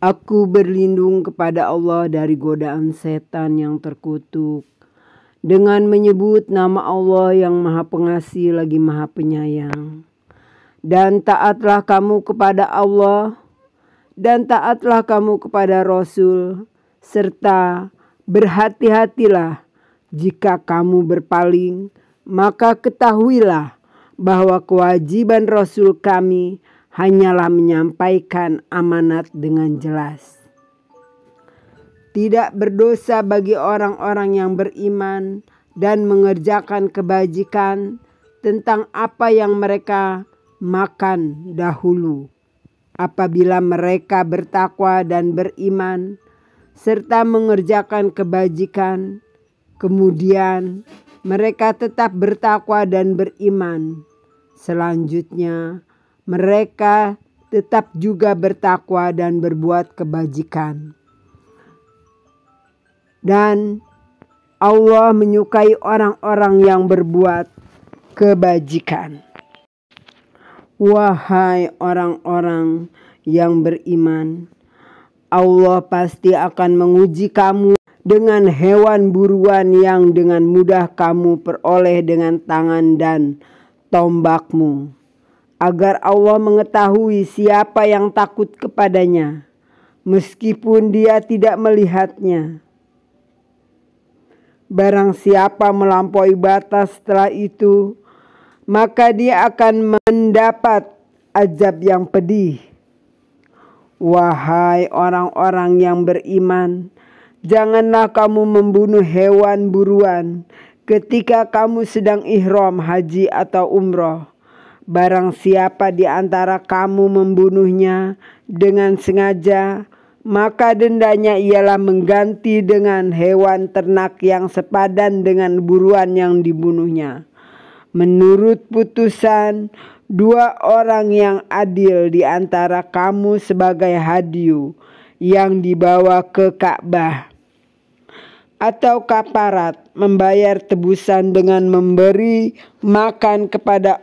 Aku berlindung kepada Allah dari godaan setan yang terkutuk dengan menyebut nama Allah yang Maha Pengasih lagi Maha Penyayang. Dan taatlah kamu kepada Allah dan taatlah kamu kepada Rasul, serta berhati-hatilah jika kamu berpaling, maka ketahuilah bahwa kewajiban Rasul kami hanyalah menyampaikan amanat dengan jelas. Tidak berdosa bagi orang-orang yang beriman dan mengerjakan kebajikan tentang apa yang mereka makan dahulu, apabila mereka bertakwa dan beriman serta mengerjakan kebajikan, kemudian mereka tetap bertakwa dan beriman. Selanjutnya mereka tetap juga bertakwa dan berbuat kebajikan. Dan Allah menyukai orang-orang yang berbuat kebajikan. Wahai orang-orang yang beriman, Allah pasti akan menguji kamu dengan hewan buruan yang dengan mudah kamu peroleh dengan tangan dan tombakmu, agar Allah mengetahui siapa yang takut kepadanya, meskipun dia tidak melihatnya. Barang siapa melampaui batas setelah itu, maka dia akan mendapat azab yang pedih. Wahai orang-orang yang beriman, janganlah kamu membunuh hewan buruan ketika kamu sedang ihram haji atau umroh. Barang siapa di antara kamu membunuhnya dengan sengaja, maka dendanya ialah mengganti dengan hewan ternak yang sepadan dengan buruan yang dibunuhnya, menurut putusan dua orang yang adil di antara kamu sebagai hadiu yang dibawa ke Ka'bah, atau kafarat, membayar tebusan dengan memberi makan kepada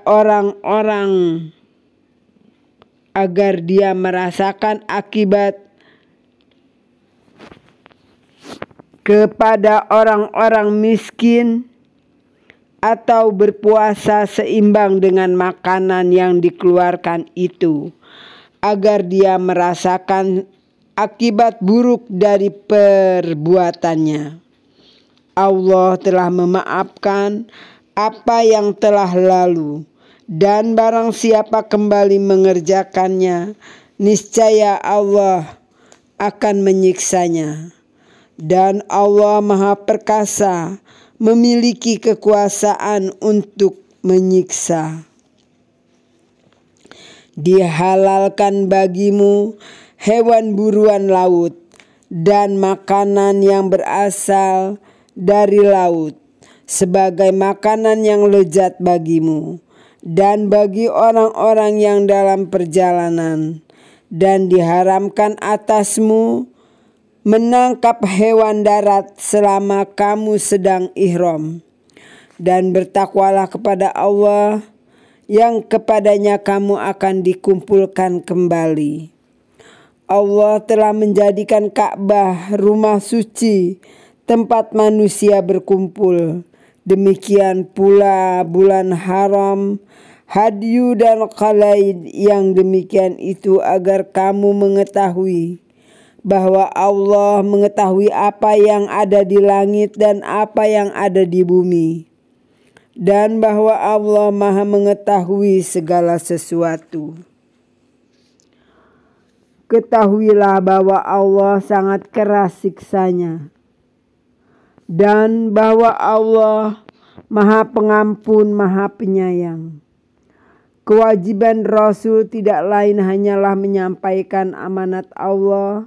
orang-orang agar dia merasakan akibat, kepada orang-orang miskin, atau berpuasa seimbang dengan makanan yang dikeluarkan itu, agar dia merasakan akibat buruk dari perbuatannya. Allah telah memaafkan apa yang telah lalu, dan barang siapa kembali mengerjakannya, niscaya Allah akan menyiksanya. Dan Allah Maha Perkasa, memiliki kekuasaan untuk menyiksa. Dihalalkan bagimu hewan buruan laut dan makanan yang berasal dari laut sebagai makanan yang lezat bagimu dan bagi orang-orang yang dalam perjalanan, dan diharamkan atasmu menangkap hewan darat selama kamu sedang ihram. Dan bertakwalah kepada Allah yang kepadanya kamu akan dikumpulkan kembali. Allah telah menjadikan Ka'bah rumah suci, tempat manusia berkumpul. Demikian pula bulan haram, hadyu dan qalaid yang demikian itu agar kamu mengetahui bahwa Allah mengetahui apa yang ada di langit dan apa yang ada di bumi, dan bahwa Allah Maha mengetahui segala sesuatu. Ketahuilah bahwa Allah sangat keras siksanya, dan bahwa Allah Maha Pengampun, Maha Penyayang. Kewajiban Rasul tidak lain hanyalah menyampaikan amanat Allah,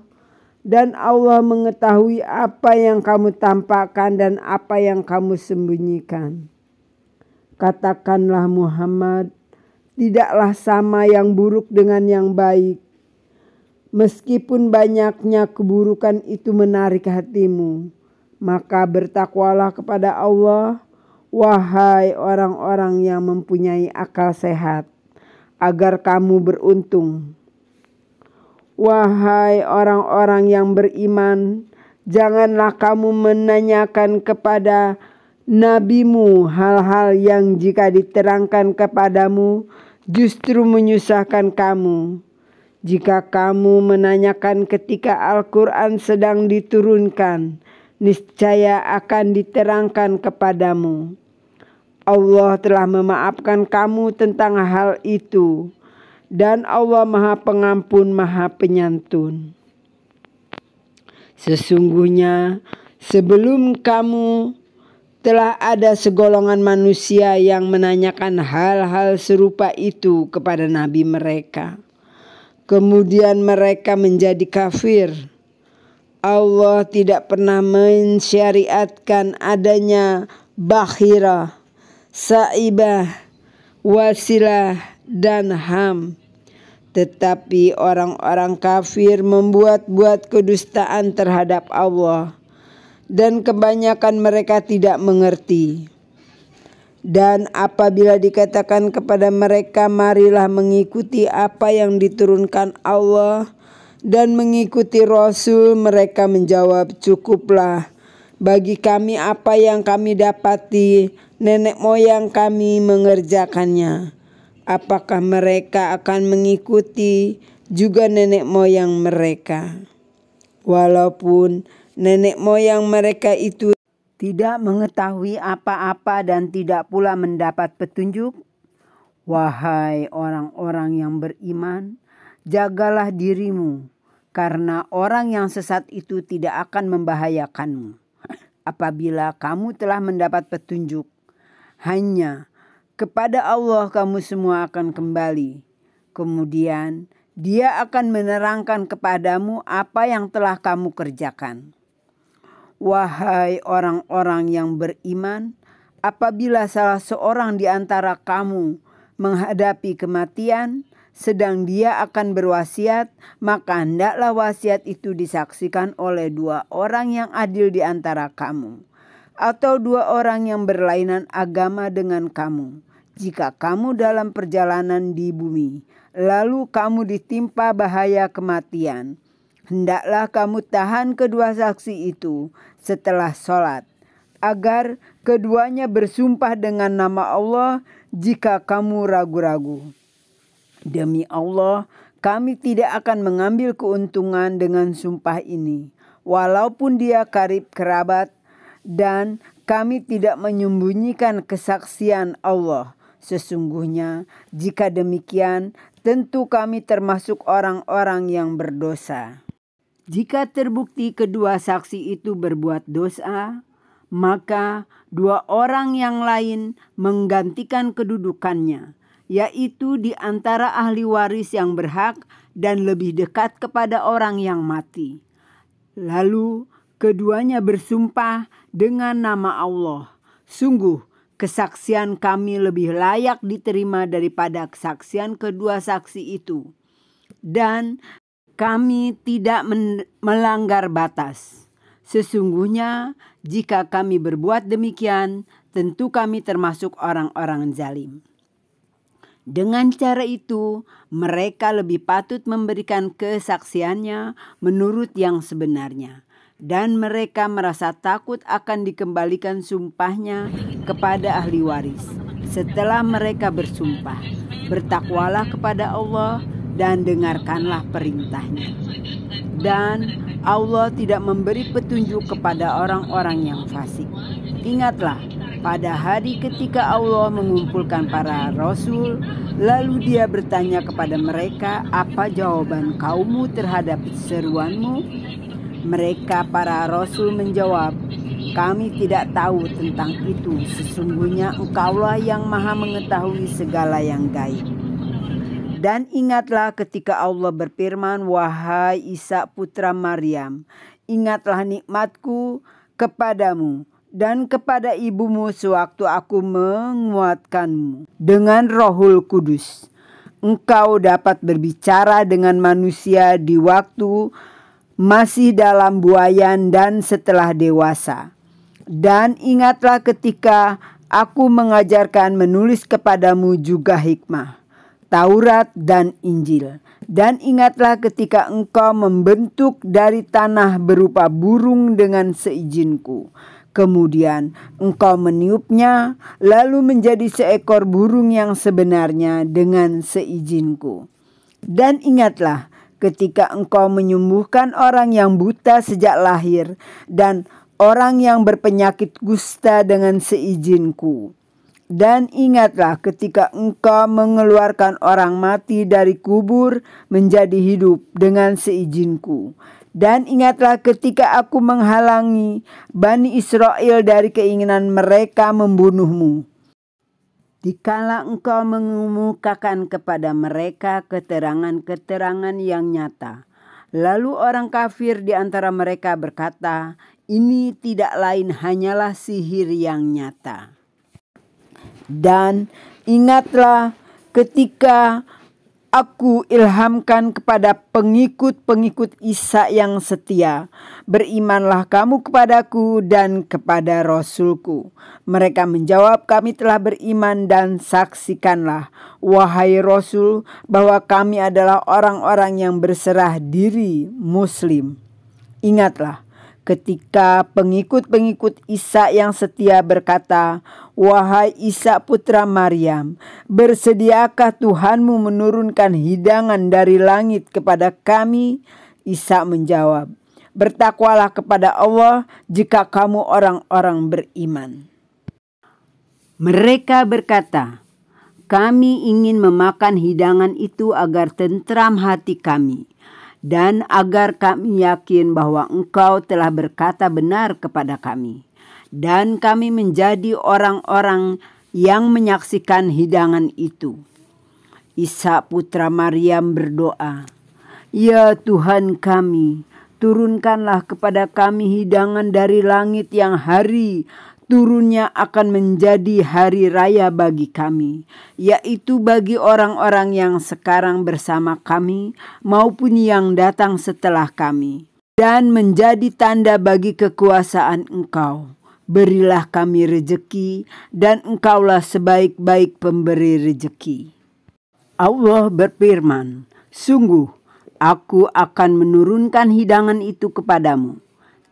dan Allah mengetahui apa yang kamu tampakkan dan apa yang kamu sembunyikan. Katakanlah Muhammad, tidaklah sama yang buruk dengan yang baik, meskipun banyaknya keburukan itu menarik hatimu. Maka bertakwalah kepada Allah, wahai orang-orang yang mempunyai akal sehat, agar kamu beruntung. Wahai orang-orang yang beriman, janganlah kamu menanyakan kepada nabimu hal-hal yang jika diterangkan kepadamu justru menyusahkan kamu. Jika kamu menanyakan ketika Al-Quran sedang diturunkan, niscaya akan diterangkan kepadamu. Allah telah memaafkan kamu tentang hal itu, dan Allah Maha Pengampun, Maha Penyantun. Sesungguhnya sebelum kamu telah ada segolongan manusia yang menanyakan hal-hal serupa itu kepada nabi mereka. Kemudian mereka menjadi kafir. Allah tidak pernah mensyariatkan adanya bakhirah, saibah, wasilah, dan ham. Tetapi orang-orang kafir membuat-buat kedustaan terhadap Allah, dan kebanyakan mereka tidak mengerti. Dan apabila dikatakan kepada mereka, marilah mengikuti apa yang diturunkan Allah dan mengikuti Rasul, mereka menjawab, cukuplah bagi kami apa yang kami dapati nenek moyang kami mengerjakannya. Apakah mereka akan mengikuti juga nenek moyang mereka? Walaupun nenek moyang mereka itu tidak mengetahui apa-apa dan tidak pula mendapat petunjuk. Wahai orang-orang yang beriman, jagalah dirimu, karena orang yang sesat itu tidak akan membahayakanmu. Apabila kamu telah mendapat petunjuk, hanya kepada Allah kamu semua akan kembali. Kemudian Dia akan menerangkan kepadamu apa yang telah kamu kerjakan. Wahai orang-orang yang beriman, apabila salah seorang di antara kamu menghadapi kematian, sedang dia akan berwasiat, maka hendaklah wasiat itu disaksikan oleh 2 orang yang adil di antara kamu, atau 2 orang yang berlainan agama dengan kamu. Jika kamu dalam perjalanan di bumi, lalu kamu ditimpa bahaya kematian, hendaklah kamu tahan kedua saksi itu setelah sholat, agar keduanya bersumpah dengan nama Allah jika kamu ragu-ragu. Demi Allah, kami tidak akan mengambil keuntungan dengan sumpah ini, walaupun dia karib kerabat, dan kami tidak menyembunyikan kesaksian Allah. Sesungguhnya jika demikian, tentu kami termasuk orang-orang yang berdosa. Jika terbukti kedua saksi itu berbuat dosa, maka 2 orang yang lain menggantikan kedudukannya, yaitu di antara ahli waris yang berhak dan lebih dekat kepada orang yang mati. Lalu keduanya bersumpah dengan nama Allah, sungguh kesaksian kami lebih layak diterima daripada kesaksian kedua saksi itu, dan kami tidak melanggar batas. Sesungguhnya jika kami berbuat demikian, tentu kami termasuk orang-orang zalim. Dengan cara itu, mereka lebih patut memberikan kesaksiannya menurut yang sebenarnya, dan mereka merasa takut akan dikembalikan sumpahnya kepada ahli waris. Setelah mereka bersumpah, bertakwalah kepada Allah dan dengarkanlah perintahnya. Dan Allah tidak memberi petunjuk kepada orang-orang yang fasik. Ingatlah, pada hari ketika Allah mengumpulkan para rasul, lalu Dia bertanya kepada mereka, apa jawaban kaummu terhadap seruanmu? Mereka para rasul menjawab, kami tidak tahu tentang itu. Sesungguhnya Engkaulah yang Maha mengetahui segala yang gaib. Dan ingatlah ketika Allah berfirman, wahai Isa putra Maryam, ingatlah nikmatku kepadamu dan kepada ibumu sewaktu aku menguatkanmu dengan Rohul Kudus. Engkau dapat berbicara dengan manusia di waktu masih dalam buayan dan setelah dewasa. Dan ingatlah ketika aku mengajarkan menulis kepadamu juga hikmah. Taurat dan Injil. Dan ingatlah ketika engkau membentuk dari tanah berupa burung dengan seizinku. Kemudian engkau meniupnya, lalu menjadi seekor burung yang sebenarnya dengan seizinku. Dan ingatlah ketika engkau menyembuhkan orang yang buta sejak lahir dan orang yang berpenyakit kusta dengan seizinku. Dan ingatlah ketika engkau mengeluarkan orang mati dari kubur menjadi hidup dengan seizinku. Dan ingatlah ketika aku menghalangi Bani Israel dari keinginan mereka membunuhmu. Dikala engkau mengemukakan kepada mereka keterangan-keterangan yang nyata. Lalu orang kafir di antara mereka berkata, ini tidak lain hanyalah sihir yang nyata. Dan ingatlah ketika aku ilhamkan kepada pengikut-pengikut Isa yang setia, berimanlah kamu kepadaku dan kepada Rasulku. Mereka menjawab, kami telah beriman, dan saksikanlah, wahai Rasul, bahwa kami adalah orang-orang yang berserah diri Muslim. Ingatlah ketika pengikut-pengikut Isa yang setia berkata, wahai Isa putra Maryam, bersediakah Tuhanmu menurunkan hidangan dari langit kepada kami? Isa menjawab, bertakwalah kepada Allah jika kamu orang-orang beriman. Mereka berkata, kami ingin memakan hidangan itu agar tentram hati kami, dan agar kami yakin bahwa engkau telah berkata benar kepada kami. Dan kami menjadi orang-orang yang menyaksikan hidangan itu. Isa putra Maryam berdoa, ya Tuhan kami, turunkanlah kepada kami hidangan dari langit yang hari turunnya akan menjadi hari raya bagi kami, yaitu bagi orang-orang yang sekarang bersama kami maupun yang datang setelah kami, dan menjadi tanda bagi kekuasaan Engkau. Berilah kami rejeki, dan Engkaulah sebaik-baik pemberi rejeki. Allah berfirman, sungguh aku akan menurunkan hidangan itu kepadamu.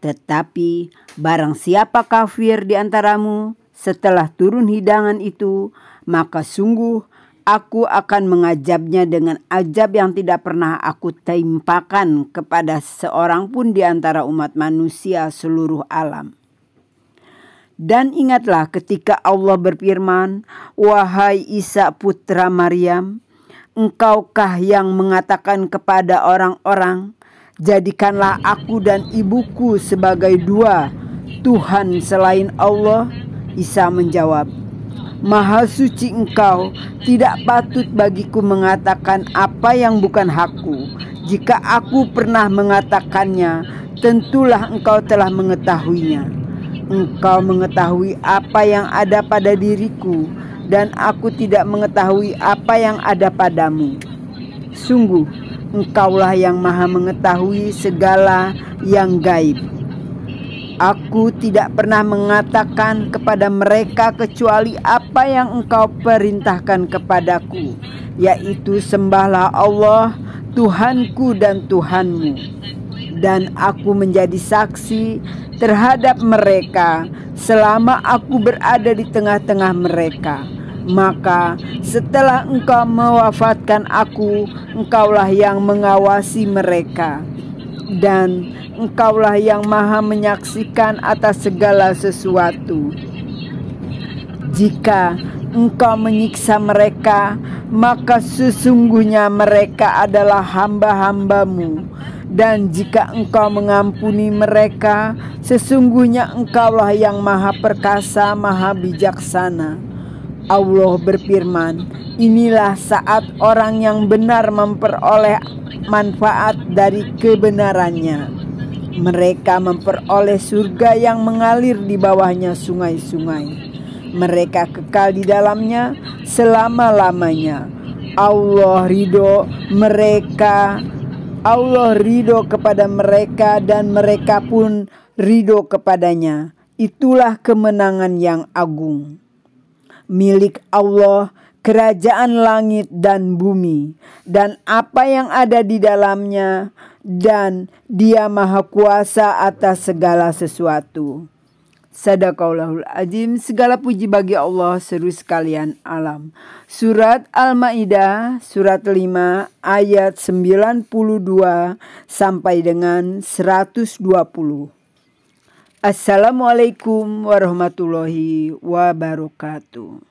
Tetapi barang siapa kafir di antaramu setelah turun hidangan itu, maka sungguh aku akan mengazabnya dengan azab yang tidak pernah aku timpakan kepada seorang pun di antara umat manusia seluruh alam. Dan ingatlah ketika Allah berfirman, wahai Isa putra Maryam, engkaukah yang mengatakan kepada orang-orang, jadikanlah aku dan ibuku sebagai dua Tuhan selain Allah? Isa menjawab, Maha suci Engkau, tidak patut bagiku mengatakan apa yang bukan hakku. Jika aku pernah mengatakannya, tentulah Engkau telah mengetahuinya. Engkau mengetahui apa yang ada pada diriku, dan aku tidak mengetahui apa yang ada padamu. Sungguh, Engkaulah yang maha mengetahui segala yang gaib. Aku tidak pernah mengatakan kepada mereka kecuali apa yang Engkau perintahkan kepadaku, yaitu sembahlah Allah, Tuhanku dan Tuhanmu. Dan aku menjadi saksi terhadap mereka selama aku berada di tengah-tengah mereka. Maka setelah Engkau mewafatkan aku, Engkaulah yang mengawasi mereka, dan Engkaulah yang maha menyaksikan atas segala sesuatu. Jika Engkau menyiksa mereka, maka sesungguhnya mereka adalah hamba-hambamu, dan jika Engkau mengampuni mereka, sesungguhnya Engkaulah yang maha perkasa, maha bijaksana. Allah berfirman, inilah saat orang yang benar memperoleh manfaat dari kebenarannya. Mereka memperoleh surga yang mengalir di bawahnya sungai-sungai. Mereka kekal di dalamnya selama-lamanya. Allah ridho kepada mereka, dan mereka pun ridho kepadanya. Itulah kemenangan yang agung. Milik Allah kerajaan langit dan bumi, dan apa yang ada di dalamnya, dan Dia Maha Kuasa atas segala sesuatu. Sadaqallahul azim. Segala puji bagi Allah seru sekalian alam. Surat Al-Maidah surat 5 ayat 92 sampai dengan 120. Assalamualaikum warahmatullahi wabarakatuh.